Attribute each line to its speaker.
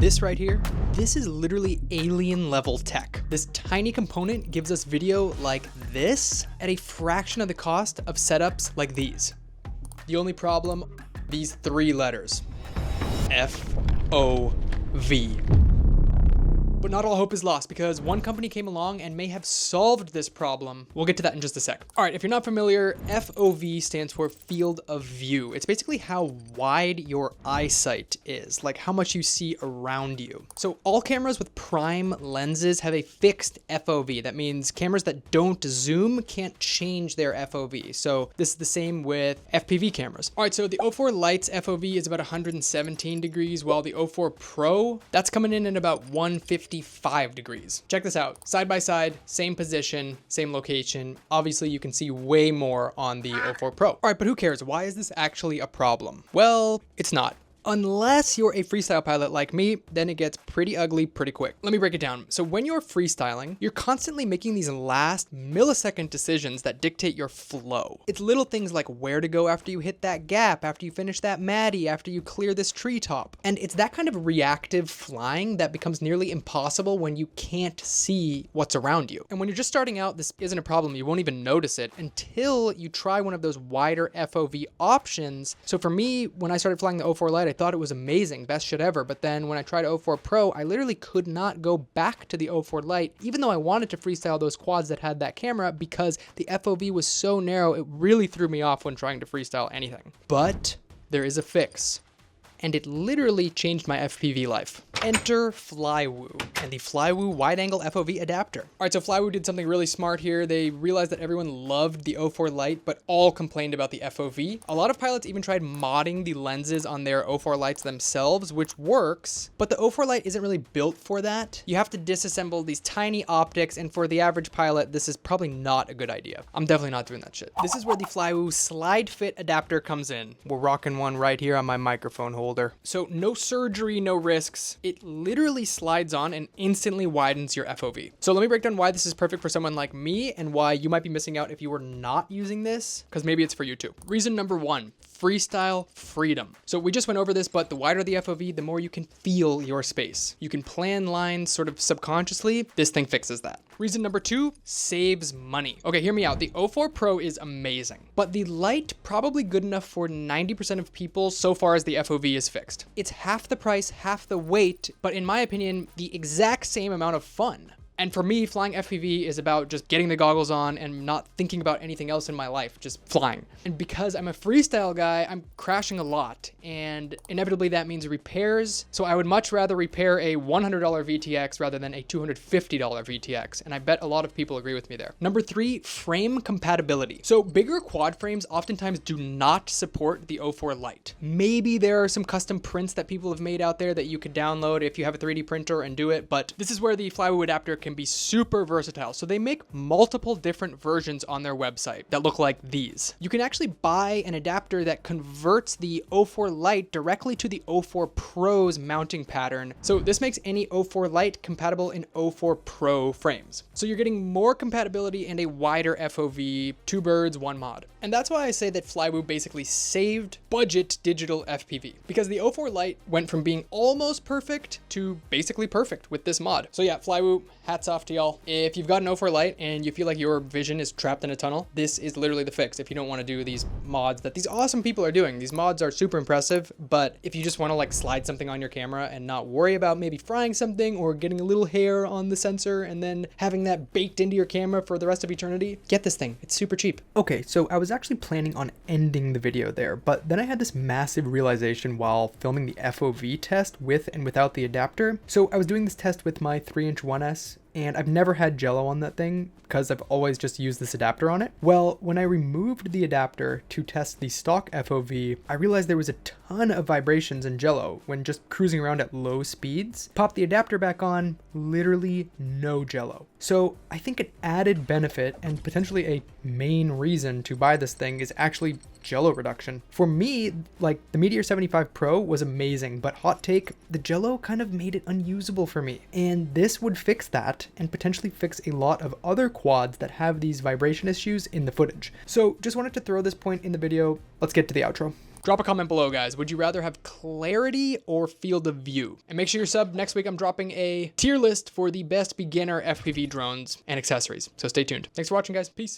Speaker 1: This right here, this is literally alien level tech. This tiny component gives us video like this at a fraction of the cost of setups like these. The only problem, these 3 letters, FOV. But not all hope is lost, because one company came along and may have solved this problem. We'll get to that in just a sec. All right, if you're not familiar, FOV stands for field of view. It's basically how wide your eyesight is, like how much you see around you. So all cameras with prime lenses have a fixed FOV. That means cameras that don't zoom can't change their FOV. So this is the same with FPV cameras. All right, so the O4 LITE's FOV is about 117 degrees, while the O4 Pro, that's coming in at about 155 degrees. Check this out. Side by side, same position, same location. Obviously, you can see way more on the O4 Pro. All right, but who cares? Why is this actually a problem? Well, it's not. Unless you're a freestyle pilot like me, then it gets pretty ugly pretty quick. Let me break it down. So when you're freestyling, you're constantly making these last millisecond decisions that dictate your flow. It's little things like where to go after you hit that gap, after you finish that Maddie, after you clear this treetop. And it's that kind of reactive flying that becomes nearly impossible when you can't see what's around you. And when you're just starting out, this isn't a problem. You won't even notice it until you try one of those wider FOV options. So for me, when I started flying the O4 LITE, I thought it was amazing, best shit ever. But then when I tried O4 Pro, I literally could not go back to the O4 LITE, even though I wanted to freestyle those quads that had that camera, because the FOV was so narrow, it really threw me off when trying to freestyle anything. But there is a fix, and it literally changed my FPV life. Enter Flywoo and the Flywoo wide-angle FOV adapter. All right, so Flywoo did something really smart here. They realized that everyone loved the O4 LITE, but all complained about the FOV. A lot of pilots even tried modding the lenses on their O4 LITEs themselves, which works, but the O4 LITE isn't really built for that. You have to disassemble these tiny optics, and for the average pilot, this is probably not a good idea. I'm definitely not doing that shit. This is where the Flywoo slide fit adapter comes in. We're rocking one right here on my microphone holder. So no surgery, no risks. It literally slides on and instantly widens your FOV. So let me break down why this is perfect for someone like me and why you might be missing out if you were not using this, because maybe it's for you too. Reason number 1, freestyle freedom. So we just went over this, but the wider the FOV, the more you can feel your space. You can plan lines sort of subconsciously. This thing fixes that. Reason number 2, saves money. Okay, hear me out. The O4 Pro is amazing, but the LITE probably good enough for 90% of people so far as the FOV is fixed. It's half the price, half the weight, but in my opinion, the exact same amount of fun. And for me, flying FPV is about just getting the goggles on and not thinking about anything else in my life, just flying. And because I'm a freestyle guy, I'm crashing a lot, and inevitably that means repairs. So I would much rather repair a $100 VTX rather than a $250 VTX, and I bet a lot of people agree with me there. Number 3, frame compatibility. So bigger quad frames oftentimes do not support the O4 LITE. Maybe there are some custom prints that people have made out there that you could download if you have a 3D printer and do it, but this is where the Flywoo adapter can be super versatile. So they make multiple different versions on their website that look like these. You can actually buy an adapter that converts the O4 LITE directly to the O4 Pro's mounting pattern. So this makes any O4 LITE compatible in O4 Pro frames. So you're getting more compatibility and a wider FOV, 2 birds, 1 mod. And that's why I say that Flywoo basically saved budget digital FPV, because the O4 LITE went from being almost perfect to basically perfect with this mod. So yeah, Flywoo, hats off to y'all. If you've got an O4 LITE and you feel like your vision is trapped in a tunnel, this is literally the fix. If you don't want to do these mods that these awesome people are doing, these mods are super impressive, but if you just want to like slide something on your camera and not worry about maybe frying something or getting a little hair on the sensor and then having that baked into your camera for the rest of eternity, get this thing. It's super cheap. Okay, so I was actually planning on ending the video there, but then I had this massive realization while filming the FOV test with and without the adapter. So I was doing this test with my 3-inch 1S, and I've never had jello on that thing because I've always just used this adapter on it. Well, when I removed the adapter to test the stock FOV, I realized there was a ton of vibrations in jello when just cruising around at low speeds. Pop the adapter back on, literally no jello. So I think an added benefit and potentially a main reason to buy this thing is actually jello reduction. For me, like the Meteor 75 Pro was amazing, but hot take, the jello kind of made it unusable for me. And this would fix that and potentially fix a lot of other quads that have these vibration issues in the footage. So just wanted to throw this point in the video. Let's get to the outro. Drop a comment below, guys. Would you rather have clarity or field of view? And make sure you're subbed. Next week, I'm dropping a tier list for the best beginner FPV drones and accessories. So stay tuned. Thanks for watching, guys. Peace.